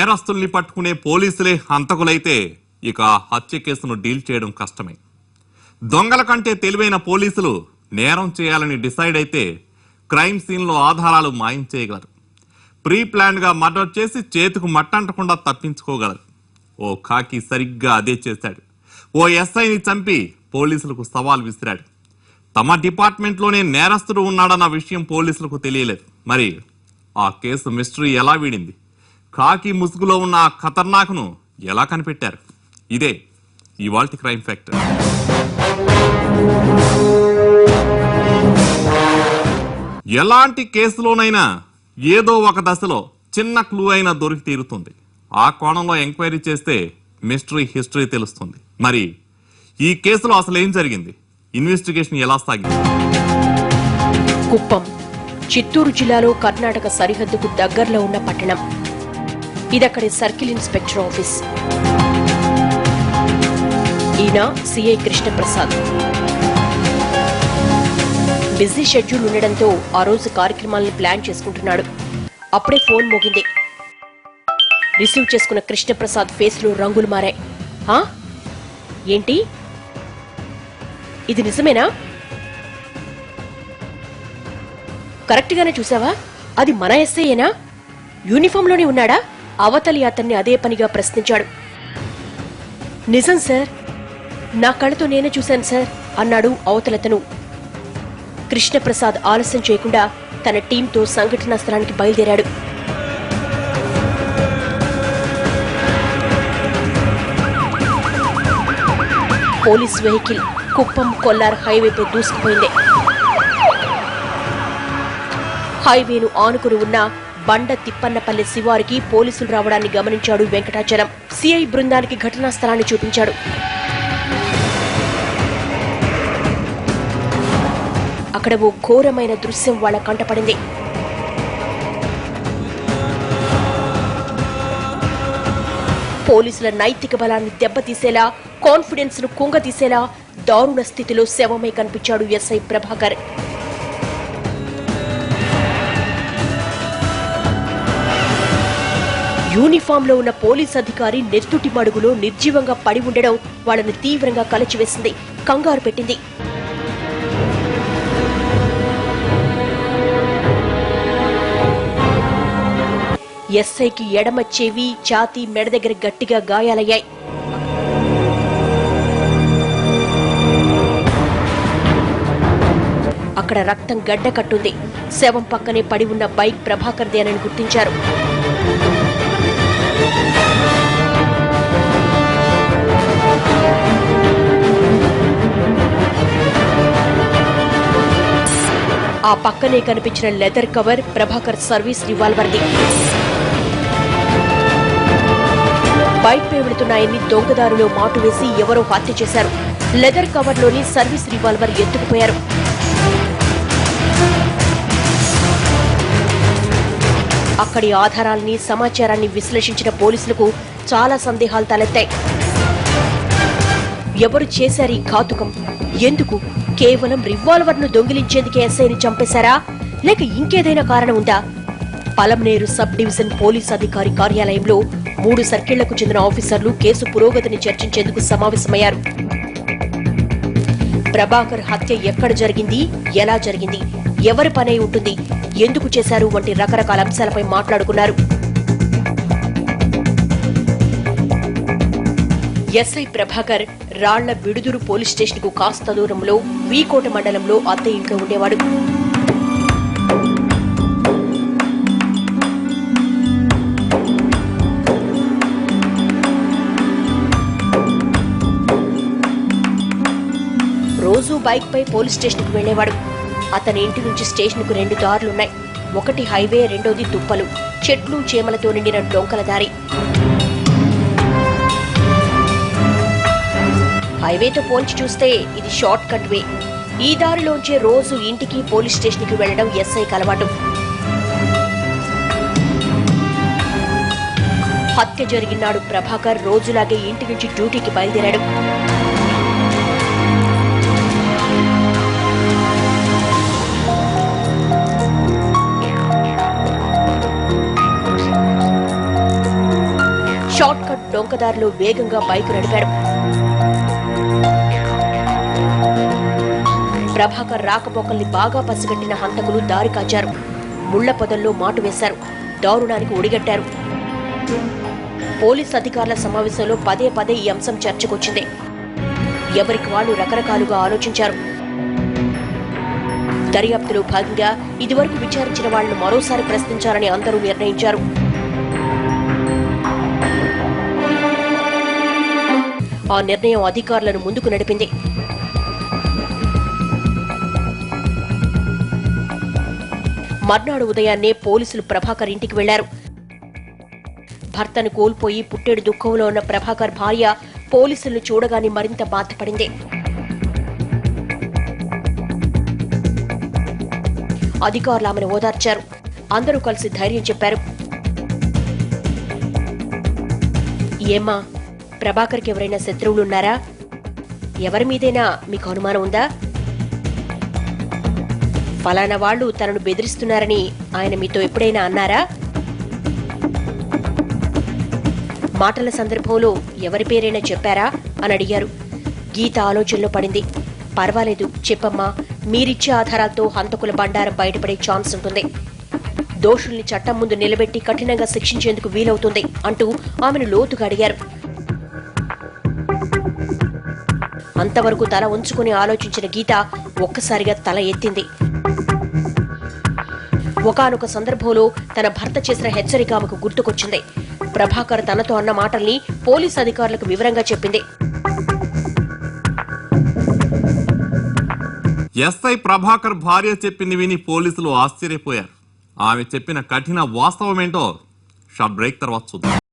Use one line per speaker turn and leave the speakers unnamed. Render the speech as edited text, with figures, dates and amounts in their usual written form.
నేరస్తుల్ని పట్టుకునే పోలీసులే హంతకులైతే ఇక హత్య కేసును డీల్ చేయడం కష్టమే. దొంగల కంటే తెలివైన పోలీసులు నేరం చేయాలని డిసైడ్ అయితే క్రైమ్ సీన్లో ఆధారాలు మాయం చేయగలరు. ప్రీ ప్లాన్ గా మర్డర్ చేసి చేతుకు మట్టంటకుండా తప్పించుకోగలరు. ఓ ఖాకీ సరిగ్గా అదే చేశాడు. ఓ ఎస్ఐని చంపి పోలీసులకు సవాల్ విసిరాడు. తమ డిపార్ట్మెంట్లోనే నేరస్తుడు ఉన్నాడన్న విషయం పోలీసులకు తెలియలేదు. మరి ఆ కేసు మిస్టరీ ఎలా వీడింది? ఖాకీ ముసుగులో ఉన్న ఆ ఖతర్నాక్ను ఎలా కనిపెట్టారు? ఇదే ఇవాల్టి క్రైమ్ ఫ్యాక్టర్. ఎలాంటి కేసులోనైనా ఏదో ఒక దశలో చిన్న క్లూ అయినా దొరికి తీరుతుంది. ఆ కోణంలో ఎంక్వైరీ చేస్తే మిస్టరీ హిస్టరీ తెలుస్తుంది. మరి ఈ కేసులో అసలు ఏం జరిగింది? ఇన్వెస్టిగేషన్ ఎలా సాగింది?
కుప్పం చిత్తూరు జిల్లాలో కర్ణాటక సరిహద్దుకు దగ్గరలో ఉన్న పట్టణం. ఇదక్కడి సర్కిల్ ఇన్స్పెక్టర్ ఆఫీస్. ఈయన సిఐ కృష్ణప్రసాద్. బిజీ షెడ్యూల్ ఉండడంతో ఆ రోజు కార్యక్రమాలను ప్లాన్ చేసుకుంటున్నాడు. అప్పుడే ఫోన్ మోగింది. రిసీవ్ చేసుకున్న కృష్ణప్రసాద్ ఫేస్ లో రంగులు మారాయి. ఏంటి? ఇది నిజమేనా? కరెక్ట్ గానే చూసావా? అది మన ఎస్ఐయేనా? యూనిఫామ్ లోనే ఉన్నాడా? అవతలి అతన్ని అదే పనిగా ప్రశ్నించాడు. నిజం సార్, నా కళ్ళతో నేనే చూశాను సార్ అన్నాడు అవతలతను. కృష్ణప్రసాద్ ఆలస్యం చేయకుండా తన టీంతో సంఘటనా స్థలానికి బయలుదేరాడు. పోలీస్ వెహికల్ కుప్పం కొల్లార్ హైవేపై దూసుకుపోయింది. హైవేను ఆనుకుని ఉన్న బండ తిప్పన్నపల్లె శివారికి పోలీసులు రావడాన్ని గమనించాడు వెంకటాచలం. సిఐ బృందానికి ఘటనా స్థలాన్ని చూపించాడు. అక్కడ ఓ ఘోరమైన దృశ్యం వాళ్ళ కంటపడింది. పోలీసుల నైతిక బలాన్ని దెబ్బతీసేలా, కాన్ఫిడెన్స్ ను కుంగతీసేలా దారుణ స్థితిలో శవమై కనిపించాడు ఎస్ఐ ప్రభాకర్. యూనిఫామ్ లో ఉన్న పోలీస్ అధికారి నెత్తుటి మడుగులో నిర్జీవంగా పడి ఉండడం వాళ్ళని తీవ్రంగా కలచివేసింది, కంగారు పెట్టింది. ఎస్ఐకి ఎడమ చెవి, ఛాతీ, మెడ దగ్గర గట్టిగా గాయాలయ్యాయి. అక్కడ రక్తం గడ్డ కట్టుంది. శవం పక్కనే పడి ఉన్న బైక్ ప్రభాకర్దేనని గుర్తించారు. ఆ పక్కనే కనిపించిన లెదర్ కవర్ ప్రభాకర్ సర్వీస్ రివాల్వర్ది. బైక్ పై వెళుతున్న ఆయన్ని దొంగదారులో మాటు వేసి ఎవరో హత్య చేశారు. లెదర్ కవర్ లోని సర్వీస్ రివాల్వర్ ఎత్తుకుపోయారు. అక్కడి ఆధారాల్ని, సమాచారాన్ని విశ్లేషించిన పోలీసులకు చాలా సందేహాలు తలెత్తాయి. ఎవరు చేశారు ఈ ఘాతుకం? ఎందుకు? కేవలం రివాల్వర్ ను దొంగిలించేందుకే ఎస్ఐని చంపేశారా? లేక ఇంకేదైనా కారణం ఉందా? పలంనేరు సబ్ డివిజన్ పోలీస్ అధికారి కార్యాలయంలో 3 సర్కిళ్లకు చెందిన ఆఫీసర్లు కేసు పురోగతిని చర్చించేందుకు సమావేశమయ్యారు. ప్రభాకర్ హత్య ఎక్కడ జరిగింది, ఎలా జరిగింది, ఎవరి పనై ఉంటుంది, ఎందుకు చేశారు వంటి రకరకాల అంశాలపై మాట్లాడుకున్నారు. ఎస్ఐ ప్రభాకర్ రాళ్ల విడుదూరు పోలీస్ స్టేషన్ కు కాస్త దూరంలో వీకోట మండలంలో అద్దె ఇంట్లో ఉండేవాడు. రోజూ బైక్ పై పోలీస్ స్టేషన్ కు వెళ్లేవాడు. అతని ఇంటి నుంచి స్టేషన్ కు 2 దారులున్నాయి. ఒకటి హైవే, రెండోది తుప్పలు, చెట్లు, చేమలతో నిండిన డొంకల దారి. హైవేతో పోల్చి చూస్తే ఇది షార్ట్ కట్ వే. ఈ దారిలోంచే రోజు ఇంటికి, పోలీస్ స్టేషన్ కి వెళ్లడం ఎస్ఐకి అలవాటు. హత్య జరిగినాడు ప్రభాకర్ రోజులాగే ఇంటి నుంచి డ్యూటీకి బయలుదేరాడు. డొంకదారిలో వేగంగా బైక్ నడిపాడు. ప్రభాకర్ రాకపోకల్ని బాగా పసిగట్టిన హంతకులు దారి కాచారు. ముళ్ల పొదల్లో మాటు వేశారు. దారుణానికి ఒడిగట్టారు. పోలీస్ అధికారుల సమావేశంలో పదే పదే ఈ అంశం చర్చకొచ్చింది. ఎవరికి వాళ్ళు రకరకాలుగా ఆలోచించారు. దర్యాప్తులో భాగంగా ఇదివరకు విచారించిన వాళ్లను మరోసారి ప్రశ్నించాలని అందరూ నిర్ణయించారు. ఆ నిర్ణయం అధికారులను ముందుకు నడిపింది. మర్నాడు ఉదయాన్నే పోలీసులు ప్రభాకర్ ఇంటికి వెళ్లారు. భర్తను కోల్పోయి పుట్టెడు దుఃఖంలో ఉన్న ప్రభాకర్ భార్య పోలీసులను చూడగానే మరింత బాధపడింది. అధికారులు ఆమెను ఓదార్చారు. అందరూ కలిసి ధైర్యం చెప్పారు. ఏమ్మా, ప్రభాకర్కి ఎవరైనా శత్రువులున్నారా? ఎవరి మీదైనా మీకు అనుమానం ఉందా? ఫలానా వాళ్ళు తనను బెదిరిస్తున్నారని ఆయన మీతో ఎప్పుడైనా అన్నారా? మాటల సందర్భంలో ఎవరి పేరైనా చెప్పారా అని అడిగారు. గీత ఆలోచనలో పడింది. పర్వాలేదు చెప్పమ్మా, మీరిచ్చే ఆధారాలతో హంతకుల బండారం బయటపడే ఛాన్స్ ఉంటుంది. దోషుల్ని చట్టం ముందు నిలబెట్టి కఠినంగా శిక్షించేందుకు వీలవుతుంది అంటూ ఆమెను లోతుగా అడిగారు. అంతవరకు తల ఉంచుకుని ఆలోచించిన గీత ఒక్కసారిగా తల ఎత్తింది. ఒకానొక సందర్భంలో తన భర్త చేసిన హెచ్చరిక ఆమెకు గుర్తుకొచ్చింది. ప్రభాకర్ తనతో అన్న మాటల్ని పోలీసు అధికారులకు వివరంగా చెప్పింది.
ఎస్ఐ ప్రభాకర్ భార్య చెప్పింది విని పోలీసులు ఆశ్చర్యపోయారు. ఆమె చెప్పిన కఠిన వాస్తవమేంటో షార్ట్ బ్రేక్ తర్వాత చూద్దాం.